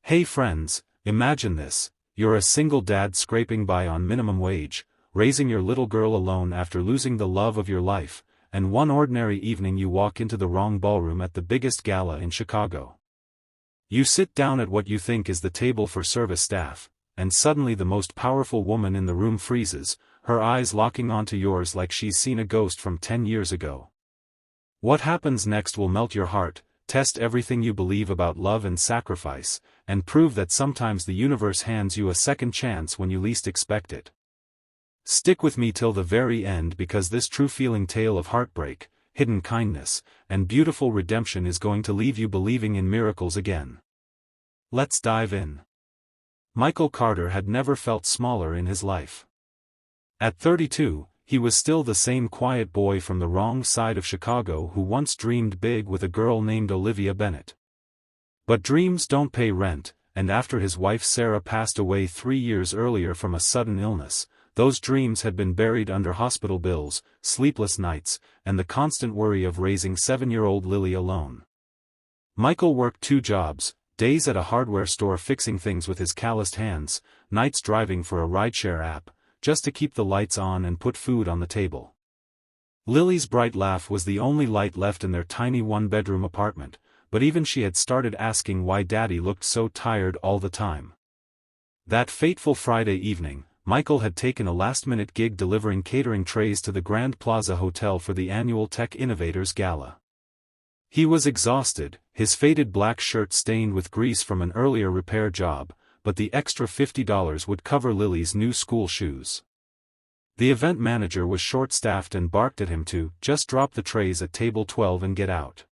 Hey friends, imagine this: you're a single dad scraping by on minimum wage, raising your little girl alone after losing the love of your life, and one ordinary evening you walk into the wrong ballroom at the biggest gala in Chicago. You sit down at what you think is the table for service staff, and suddenly the most powerful woman in the room freezes, her eyes locking onto yours like she's seen a ghost from 10 years ago. What happens next will melt your heart, test everything you believe about love and sacrifice, and prove that sometimes the universe hands you a second chance when you least expect it. Stick with me till the very end, because this true feeling tale of heartbreak, hidden kindness, and beautiful redemption is going to leave you believing in miracles again. Let's dive in. Michael Carter had never felt smaller in his life. At 32, he was still the same quiet boy from the wrong side of Chicago who once dreamed big with a girl named Olivia Bennett. But dreams don't pay rent, and after his wife Sarah passed away 3 years earlier from a sudden illness, those dreams had been buried under hospital bills, sleepless nights, and the constant worry of raising 7-year-old Lily alone. Michael worked 2 jobs, days at a hardware store fixing things with his calloused hands, nights driving for a rideshare app, just to keep the lights on and put food on the table. Lily's bright laugh was the only light left in their tiny 1-bedroom apartment, but even she had started asking why Daddy looked so tired all the time. That fateful Friday evening, Michael had taken a last-minute gig delivering catering trays to the Grand Plaza Hotel for the annual Tech Innovators Gala. He was exhausted, his faded black shirt stained with grease from an earlier repair job, but the extra $50 would cover Lily's new school shoes. The event manager was short-staffed and barked at him to just drop the trays at table 12 and get out.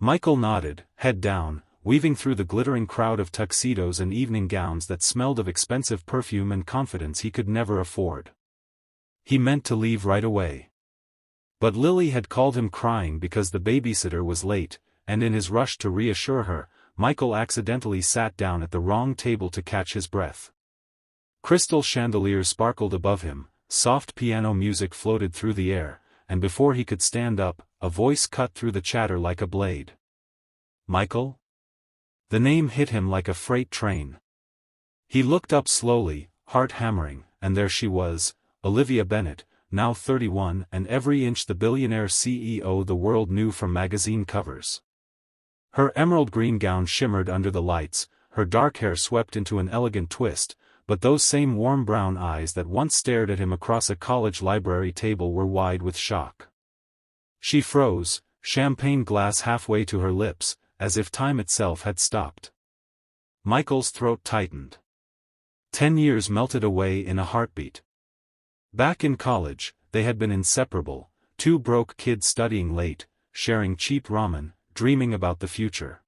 Michael nodded, head down, weaving through the glittering crowd of tuxedos and evening gowns that smelled of expensive perfume and confidence he could never afford. He meant to leave right away. But Lily had called him crying because the babysitter was late, and in his rush to reassure her, Michael accidentally sat down at the wrong table to catch his breath. Crystal chandeliers sparkled above him, soft piano music floated through the air, and before he could stand up, a voice cut through the chatter like a blade. "Michael?" The name hit him like a freight train. He looked up slowly, heart hammering, and there she was, Olivia Bennett, now 31 and every inch the billionaire CEO the world knew from magazine covers. Her emerald green gown shimmered under the lights, her dark hair swept into an elegant twist, but those same warm brown eyes that once stared at him across a college library table were wide with shock. She froze, champagne glass halfway to her lips, as if time itself had stopped. Michael's throat tightened. 10 years melted away in a heartbeat. Back in college, they had been inseparable, 2 broke kids studying late, sharing cheap ramen, dreaming about the future.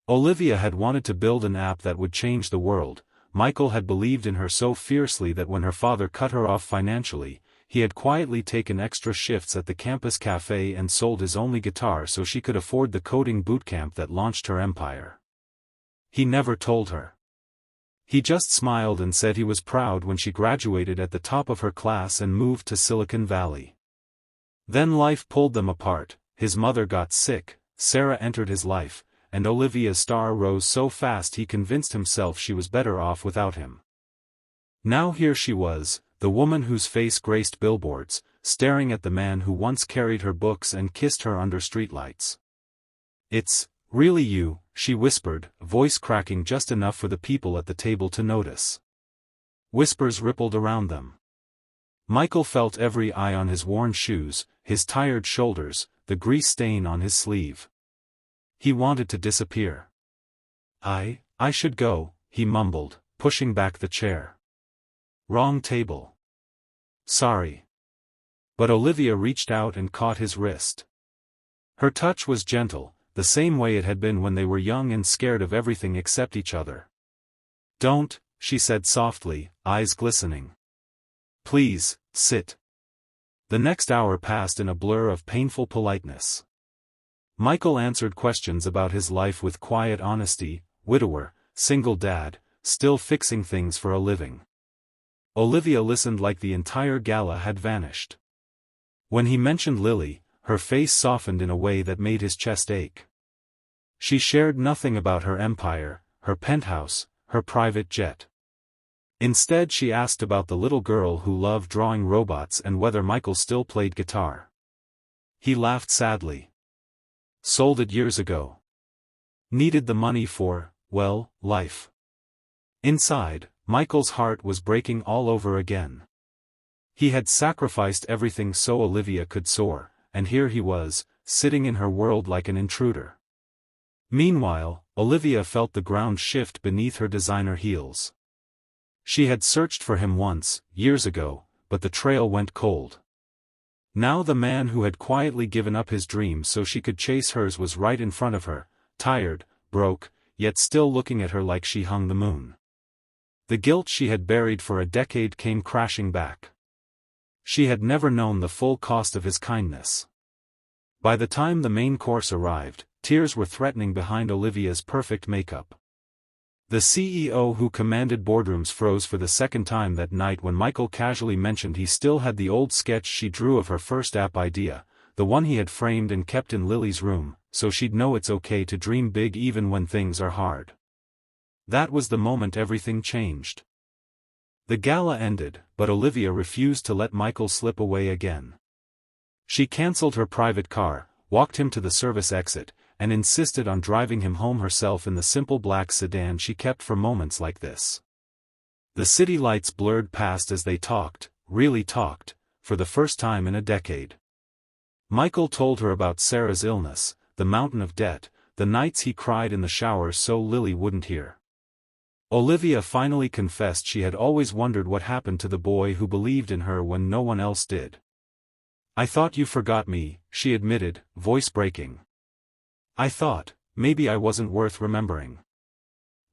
Olivia had wanted to build an app that would change the world. Michael had believed in her so fiercely that when her father cut her off financially, he had quietly taken extra shifts at the campus cafe and sold his only guitar so she could afford the coding bootcamp that launched her empire. He never told her. He just smiled and said he was proud when she graduated at the top of her class and moved to Silicon Valley. Then life pulled them apart, his mother got sick, Sarah entered his life, and Olivia's star rose so fast he convinced himself she was better off without him. Now here she was, the woman whose face graced billboards, staring at the man who once carried her books and kissed her under streetlights. "It's really you," she whispered, voice cracking just enough for the people at the table to notice. Whispers rippled around them. Michael felt every eye on his worn shoes, his tired shoulders, the grease stain on his sleeve. He wanted to disappear. I should go," he mumbled, pushing back the chair. "Wrong table. Sorry." But Olivia reached out and caught his wrist. Her touch was gentle, the same way it had been when they were young and scared of everything except each other. "Don't," she said softly, eyes glistening. "Please, sit." The next hour passed in a blur of painful politeness. Michael answered questions about his life with quiet honesty, widower, single dad, still fixing things for a living. Olivia listened like the entire gala had vanished. When he mentioned Lily, her face softened in a way that made his chest ache. She shared nothing about her empire, her penthouse, her private jet. Instead she asked about the little girl who loved drawing robots and whether Michael still played guitar. He laughed sadly. Sold it years ago. Needed the money for, well, life. Inside, Michael's heart was breaking all over again. He had sacrificed everything so Olivia could soar, and here he was, sitting in her world like an intruder. Meanwhile, Olivia felt the ground shift beneath her designer heels. She had searched for him once, years ago, but the trail went cold. Now the man who had quietly given up his dream so she could chase hers was right in front of her, tired, broke, yet still looking at her like she hung the moon. The guilt she had buried for a decade came crashing back. She had never known the full cost of his kindness. By the time the main course arrived, tears were threatening behind Olivia's perfect makeup. The CEO who commanded boardrooms froze for the second time that night when Michael casually mentioned he still had the old sketch she drew of her first app idea, the one he had framed and kept in Lily's room, so she'd know it's okay to dream big even when things are hard. That was the moment everything changed. The gala ended, but Olivia refused to let Michael slip away again. She cancelled her private car, walked him to the service exit, and insisted on driving him home herself in the simple black sedan she kept for moments like this. The city lights blurred past as they talked, really talked, for the first time in a decade. Michael told her about Sarah's illness, the mountain of debt, the nights he cried in the shower so Lily wouldn't hear. Olivia finally confessed she had always wondered what happened to the boy who believed in her when no one else did. "I thought you forgot me," she admitted, voice breaking. "I thought, maybe I wasn't worth remembering."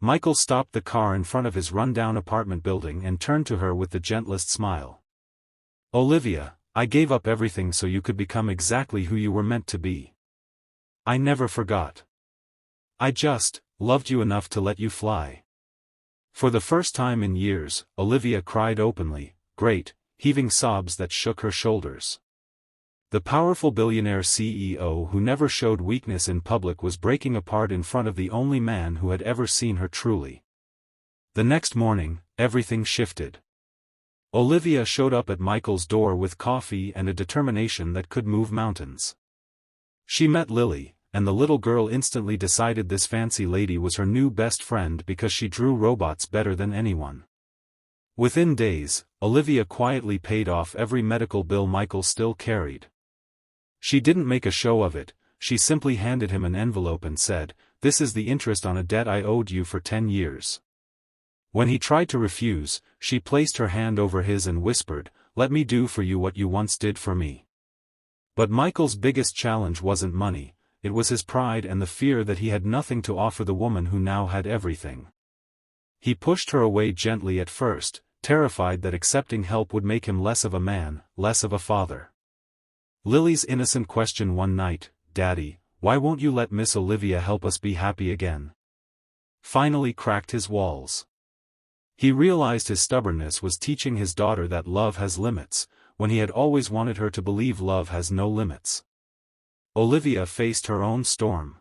Michael stopped the car in front of his run-down apartment building and turned to her with the gentlest smile. "Olivia, I gave up everything so you could become exactly who you were meant to be. I never forgot. I just loved you enough to let you fly." For the first time in years, Olivia cried openly, great, heaving sobs that shook her shoulders. The powerful billionaire CEO who never showed weakness in public was breaking apart in front of the only man who had ever seen her truly. The next morning, everything shifted. Olivia showed up at Michael's door with coffee and a determination that could move mountains. She met Lily, and the little girl instantly decided this fancy lady was her new best friend because she drew robots better than anyone. Within days, Olivia quietly paid off every medical bill Michael still carried. She didn't make a show of it, she simply handed him an envelope and said, "This is the interest on a debt I owed you for 10 years. When he tried to refuse, she placed her hand over his and whispered, "Let me do for you what you once did for me." But Michael's biggest challenge wasn't money, it was his pride and the fear that he had nothing to offer the woman who now had everything. He pushed her away gently at first, terrified that accepting help would make him less of a man, less of a father. Lily's innocent question one night, "Daddy, why won't you let Miss Olivia help us be happy again?" finally cracked his walls. He realized his stubbornness was teaching his daughter that love has limits, when he had always wanted her to believe love has no limits. Olivia faced her own storm.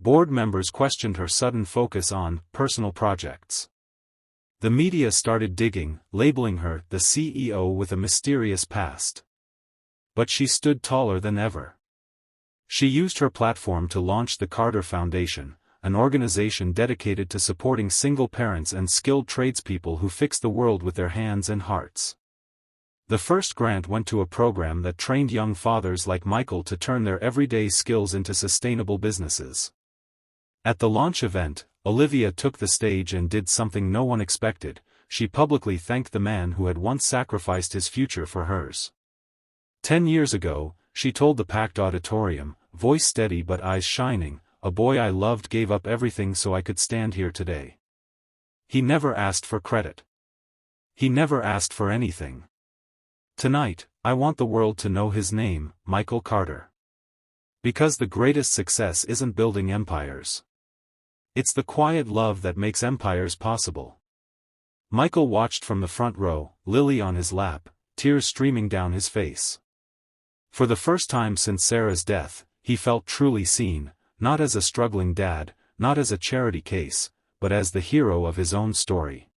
Board members questioned her sudden focus on personal projects. The media started digging, labeling her the CEO with a mysterious past. But she stood taller than ever. She used her platform to launch the Carter Foundation, an organization dedicated to supporting single parents and skilled tradespeople who fix the world with their hands and hearts. The first grant went to a program that trained young fathers like Michael to turn their everyday skills into sustainable businesses. At the launch event, Olivia took the stage and did something no one expected. She publicly thanked the man who had once sacrificed his future for hers. 10 years ago, she told the packed auditorium, voice steady but eyes shining, "A boy I loved gave up everything so I could stand here today. He never asked for credit. He never asked for anything. Tonight, I want the world to know his name, Michael Carter. Because the greatest success isn't building empires. It's the quiet love that makes empires possible." Michael watched from the front row, Lily on his lap, tears streaming down his face. For the first time since Sarah's death, he felt truly seen, not as a struggling dad, not as a charity case, but as the hero of his own story.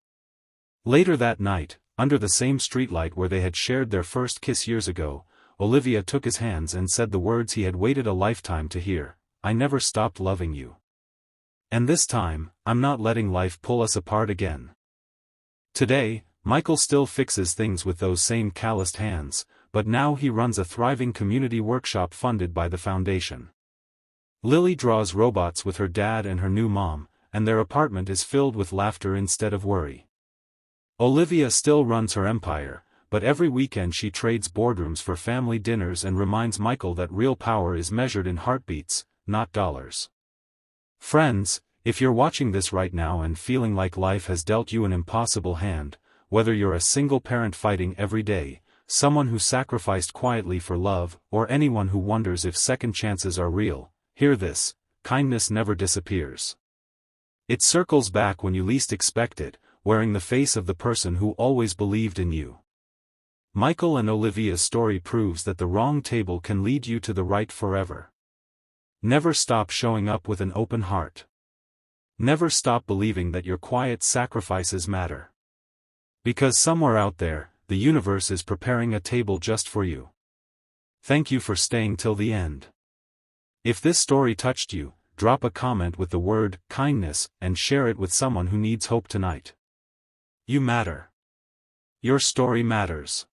Later that night, under the same streetlight where they had shared their first kiss years ago, Olivia took his hands and said the words he had waited a lifetime to hear: "I never stopped loving you. And this time, I'm not letting life pull us apart again." Today, Michael still fixes things with those same calloused hands, but now he runs a thriving community workshop funded by the foundation. Lily draws robots with her dad and her new mom, and their apartment is filled with laughter instead of worry. Olivia still runs her empire, but every weekend she trades boardrooms for family dinners and reminds Michael that real power is measured in heartbeats, not dollars. Friends, if you're watching this right now and feeling like life has dealt you an impossible hand, whether you're a single parent fighting every day, someone who sacrificed quietly for love, or anyone who wonders if second chances are real, hear this: kindness never disappears. It circles back when you least expect it, wearing the face of the person who always believed in you. Michael and Olivia's story proves that the wrong table can lead you to the right forever. Never stop showing up with an open heart. Never stop believing that your quiet sacrifices matter. Because somewhere out there, the universe is preparing a table just for you. Thank you for staying till the end. If this story touched you, drop a comment with the word kindness and share it with someone who needs hope tonight. You matter. Your story matters.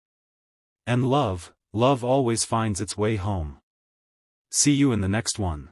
And love always finds its way home. See you in the next one.